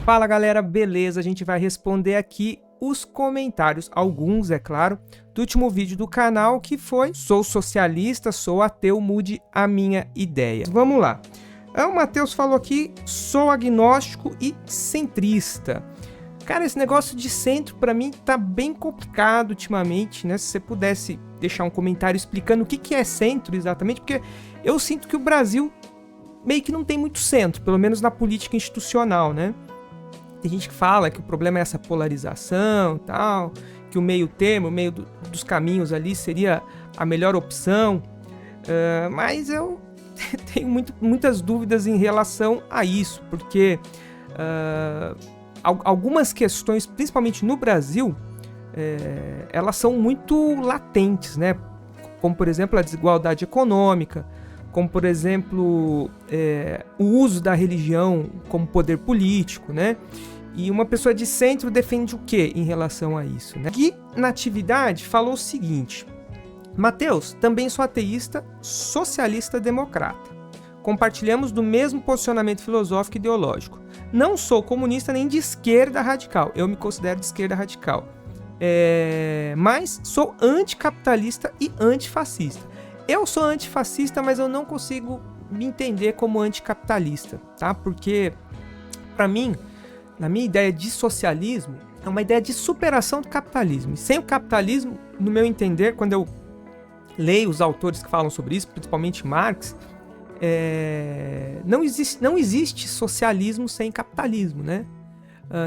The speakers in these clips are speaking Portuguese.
Fala galera, beleza? A gente vai responder aqui os comentários, alguns é claro, do último vídeo do canal que foi "Sou socialista, sou ateu, mude a minha ideia". Vamos lá. O Matheus falou aqui, sou agnóstico e centrista. Cara, esse negócio de centro pra mim tá bem complicado ultimamente, né? Se você pudesse deixar um comentário explicando o que é centro exatamente, porque eu sinto que o Brasil meio que não tem muito centro, pelo menos na política institucional, né? Tem gente que fala que o problema é essa polarização e tal, que o meio termo, o meio dos caminhos ali seria a melhor opção, mas eu tenho muitas dúvidas em relação a isso, porque algumas questões, principalmente no Brasil, elas são muito latentes, né? Como, por exemplo, a desigualdade econômica, como, por exemplo, o uso da religião como poder político, né? E uma pessoa de centro defende o que em relação a isso, né? Gui Natividade falou o seguinte: Matheus, também sou ateísta, socialista democrata. Compartilhamos do mesmo posicionamento filosófico e ideológico. Não sou comunista nem de esquerda radical. Eu me considero de esquerda radical. Mas sou anticapitalista e antifascista. Eu sou antifascista, mas eu não consigo me entender como anticapitalista, tá? Porque, para mim, na minha ideia de socialismo, é uma ideia de superação do capitalismo. E sem o capitalismo, no meu entender, quando eu leio os autores que falam sobre isso, principalmente Marx, não existe socialismo sem capitalismo, né?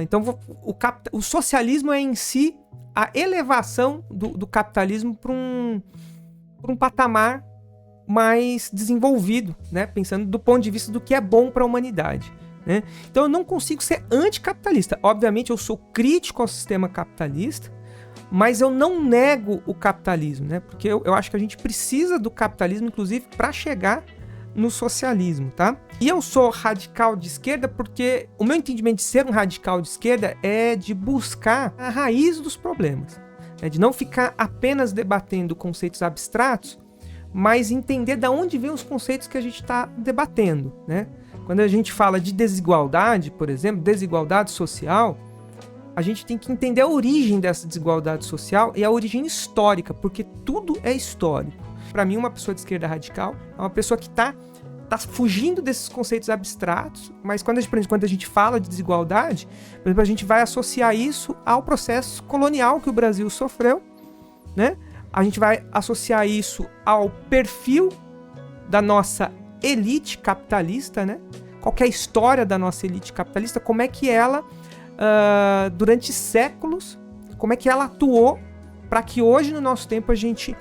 Então, o socialismo é em si a elevação do capitalismo para um patamar mais desenvolvido, né? Pensando do ponto de vista do que é bom para a humanidade, né? Então eu não consigo ser anticapitalista. Obviamente eu sou crítico ao sistema capitalista, mas eu não nego o capitalismo, né? Porque eu acho que a gente precisa do capitalismo, inclusive, para chegar no socialismo, tá? E eu sou radical de esquerda porque o meu entendimento de ser um radical de esquerda é de buscar a raiz dos problemas, de não ficar apenas debatendo conceitos abstratos, mas entender de onde vêm os conceitos que a gente está debatendo, né? Quando a gente fala de desigualdade, por exemplo, desigualdade social, a gente tem que entender a origem dessa desigualdade social e a origem histórica, porque tudo é histórico. Para mim, uma pessoa de esquerda radical é uma pessoa que está fugindo desses conceitos abstratos, mas quando a gente fala de desigualdade, por exemplo, a gente vai associar isso ao processo colonial que o Brasil sofreu, né? A gente vai associar isso ao perfil da nossa elite capitalista, né? Qual que é a história da nossa elite capitalista, como é que ela, durante séculos, como é que ela atuou para que hoje, no nosso tempo, a gente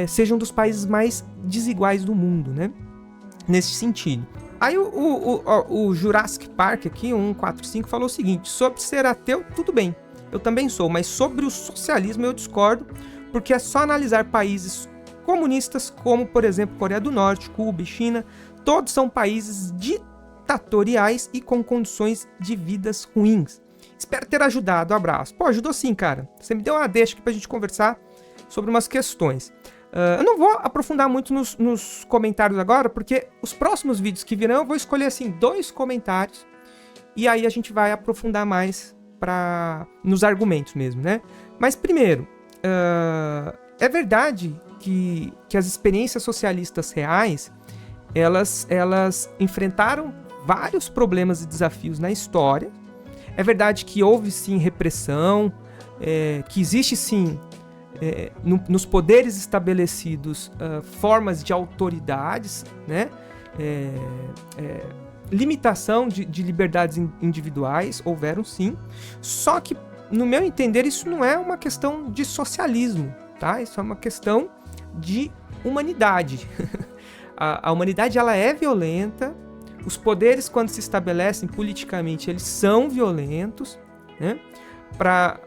seja um dos países mais desiguais do mundo, né? Nesse sentido. Aí o Jurassic Park aqui, 145, falou o seguinte: sobre ser ateu, tudo bem, eu também sou, mas sobre o socialismo eu discordo, porque é só analisar países comunistas como, por exemplo, Coreia do Norte, Cuba e China. Todos são países ditatoriais e com condições de vidas ruins. Espero ter ajudado, abraço. Pô, ajudou sim, cara. Você me deu uma deixa aqui pra gente conversar sobre umas questões. Eu não vou aprofundar muito nos comentários agora, porque os próximos vídeos que virão eu vou escolher assim 2 comentários e aí a gente vai aprofundar mais nos argumentos mesmo, né? Mas primeiro, é verdade que as experiências socialistas reais, elas enfrentaram vários problemas e desafios na história. É verdade que houve sim repressão, que existe sim nos poderes estabelecidos formas de autoridades, né? Limitação de liberdades individuais, houveram sim. Só que, no meu entender, isso não é uma questão de socialismo, tá? Isso é uma questão de humanidade. A humanidade, ela é violenta. Os poderes, quando se estabelecem politicamente, eles são violentos, né? Para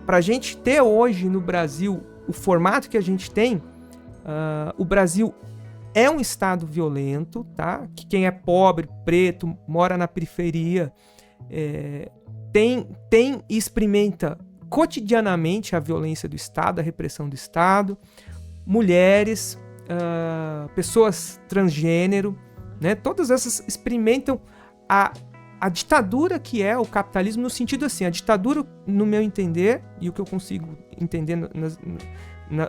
a gente ter hoje no Brasil o formato que a gente tem, o Brasil é um estado violento, tá? Que quem é pobre, preto, mora na periferia, tem e experimenta cotidianamente a violência do Estado, a repressão do Estado. Mulheres, pessoas transgênero, né? Todas essas experimentam a a ditadura que é o capitalismo, no sentido assim, a ditadura, no meu entender, e o que eu consigo entender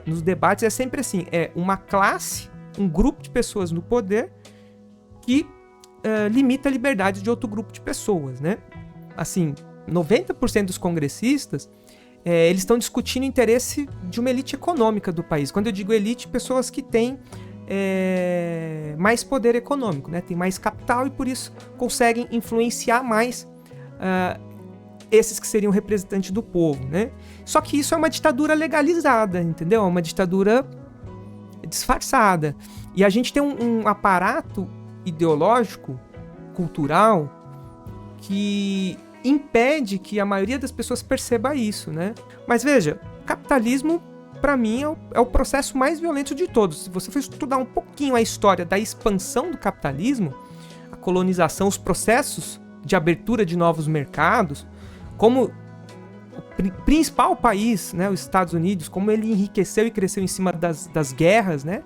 nos debates, é sempre assim, é uma classe, um grupo de pessoas no poder que limita a liberdade de outro grupo de pessoas, né? Assim, 90% dos congressistas, eles estão discutindo o interesse de uma elite econômica do país. Quando eu digo elite, pessoas que têm mais poder econômico, né? Tem mais capital e por isso conseguem influenciar mais esses que seriam representantes do povo, né? Só que isso é uma ditadura legalizada, entendeu? É uma ditadura disfarçada. E a gente tem um aparato ideológico, cultural, que impede que a maioria das pessoas perceba isso, né? Mas veja, capitalismo, para mim, é o processo mais violento de todos. Se você for estudar um pouquinho a história da expansão do capitalismo, a colonização, os processos de abertura de novos mercados, como o principal país, né, os Estados Unidos, como ele enriqueceu e cresceu em cima das guerras, né?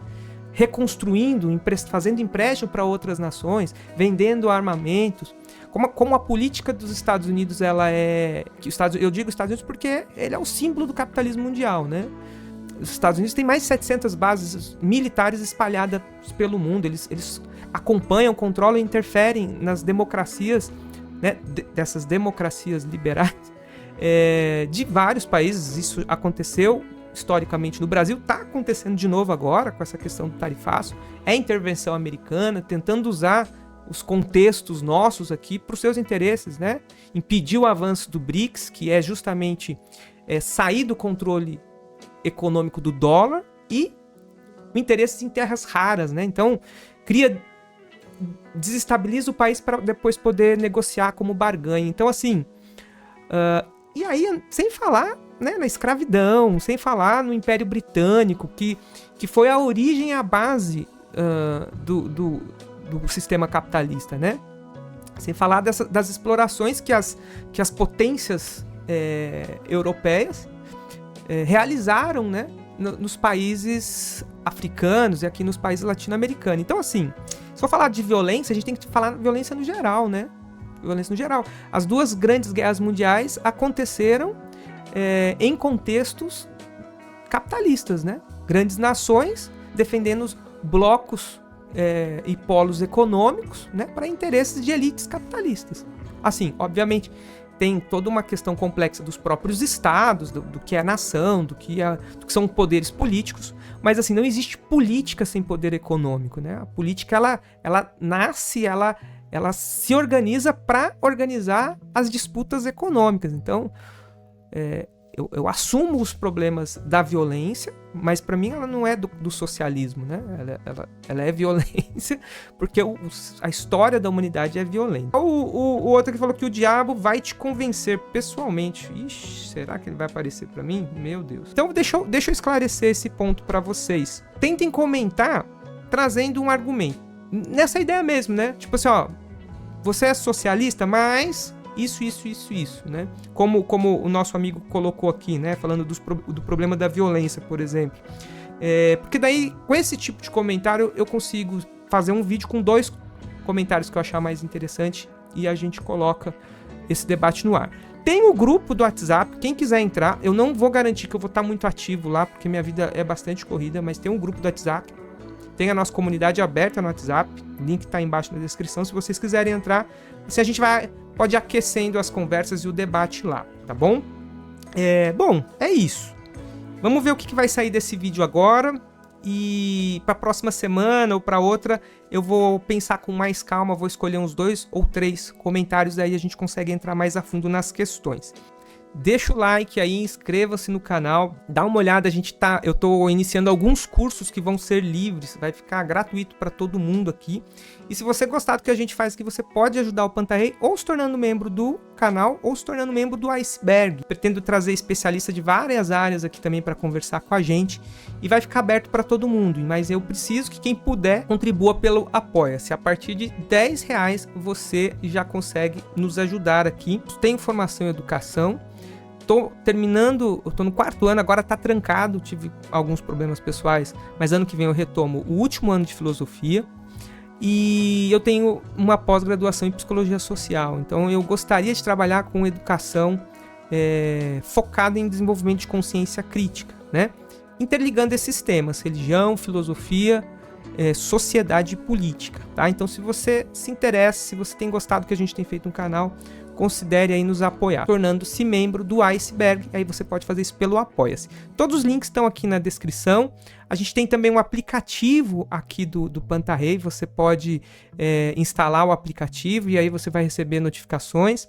Reconstruindo, fazendo empréstimo para outras nações, vendendo armamentos, como a política dos Estados Unidos, ela é... eu digo Estados Unidos porque ele é o símbolo do capitalismo mundial, né? Os Estados Unidos têm mais de 700 bases militares espalhadas pelo mundo, eles acompanham, controlam e interferem nas democracias, né, dessas democracias liberais de vários países. Isso aconteceu historicamente no Brasil, está acontecendo de novo agora com essa questão do tarifaço, é intervenção americana, tentando usar os contextos nossos aqui para os seus interesses, né? Impedir o avanço do BRICS, que é justamente sair do controle econômico do dólar e interesses em terras raras, né? Então, desestabiliza o país para depois poder negociar como barganha. Então, assim, e aí, sem falar, né, na escravidão, sem falar no Império Britânico, que foi a origem e a base do sistema capitalista, né? Sem falar das explorações que as potências europeias realizaram, né, nos países africanos e aqui nos países latino-americanos. Então, assim, se for falar de violência, a gente tem que falar violência no geral, né? Violência no geral. As duas grandes guerras mundiais aconteceram em contextos capitalistas, né? Grandes nações defendendo os blocos e polos econômicos, né, para interesses de elites capitalistas. Assim, obviamente, tem toda uma questão complexa dos próprios estados, do que é a nação, do que são poderes políticos, mas assim, não existe política sem poder econômico, né? A política, ela nasce, ela se organiza para organizar as disputas econômicas. Então, eu assumo os problemas da violência, mas para mim ela não é do socialismo, né? Ela é violência, porque a história da humanidade é violenta. O outro que falou que o diabo vai te convencer pessoalmente. Ixi, será que ele vai aparecer para mim? Meu Deus. Então deixa eu esclarecer esse ponto para vocês. Tentem comentar trazendo um argumento. Nessa ideia mesmo, né? Tipo assim, ó, você é socialista, mas isso, né? Como o nosso amigo colocou aqui, né? Falando do problema da violência, por exemplo. Porque daí, com esse tipo de comentário, eu consigo fazer um vídeo com 2 comentários que eu achar mais interessante e a gente coloca esse debate no ar. Tem o grupo do WhatsApp, quem quiser entrar, eu não vou garantir que eu vou estar muito ativo lá, porque minha vida é bastante corrida, mas tem um grupo do WhatsApp, tem a nossa comunidade aberta no WhatsApp, o link está embaixo na descrição, se vocês quiserem entrar, assim a gente pode ir aquecendo as conversas e o debate lá, tá bom? Bom, é isso. Vamos ver o que vai sair desse vídeo agora. E para a próxima semana ou para outra, eu vou pensar com mais calma, vou escolher uns 2 ou 3 comentários, aí a gente consegue entrar mais a fundo nas questões. Deixa o like aí, inscreva-se no canal, dá uma olhada, eu tô iniciando alguns cursos que vão ser livres, vai ficar gratuito para todo mundo aqui. E se você gostar do que a gente faz aqui, você pode ajudar o Pantarei ou se tornando membro do canal ou se tornando membro do Iceberg. Pretendo trazer especialistas de várias áreas aqui também para conversar com a gente e vai ficar aberto para todo mundo. Mas eu preciso que quem puder contribua pelo Apoia-se. A partir de R$10 você já consegue nos ajudar aqui. Tem formação e educação. Tô terminando, eu tô no 4º ano, agora tá trancado, tive alguns problemas pessoais, mas ano que vem eu retomo o último ano de filosofia e eu tenho uma pós-graduação em psicologia social. Então eu gostaria de trabalhar com educação focada em desenvolvimento de consciência crítica, né? Interligando esses temas, religião, filosofia, sociedade e política, tá? Então se você se interessa, se você tem gostado do que a gente tem feito no canal, considere aí nos apoiar, tornando-se membro do Iceberg. Aí você pode fazer isso pelo Apoia-se. Todos os links estão aqui na descrição. A gente tem também um aplicativo aqui do Pantarrei. Você pode instalar o aplicativo e aí você vai receber notificações,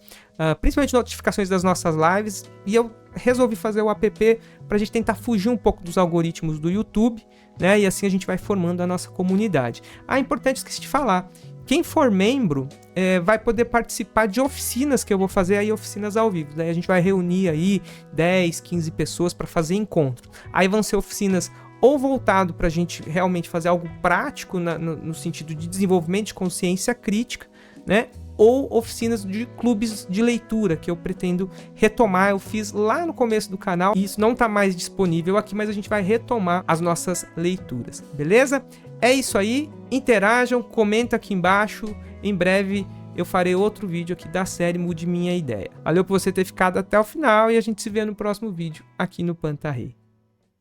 principalmente notificações das nossas lives. E eu resolvi fazer o app para a gente tentar fugir um pouco dos algoritmos do YouTube, né? E assim a gente vai formando a nossa comunidade. Importante, esqueci de falar. Quem for membro vai poder participar de oficinas que eu vou fazer aí, oficinas ao vivo. Daí a gente vai reunir aí 10, 15 pessoas para fazer encontro. Aí vão ser oficinas ou voltado para a gente realmente fazer algo prático no sentido de desenvolvimento de consciência crítica, né? Ou oficinas de clubes de leitura, que eu pretendo retomar. Eu fiz lá no começo do canal, e isso não está mais disponível aqui, mas a gente vai retomar as nossas leituras, beleza? É isso aí, interajam, comenta aqui embaixo, em breve eu farei outro vídeo aqui da série Mude Minha Ideia. Valeu por você ter ficado até o final e a gente se vê no próximo vídeo aqui no Pantarrei.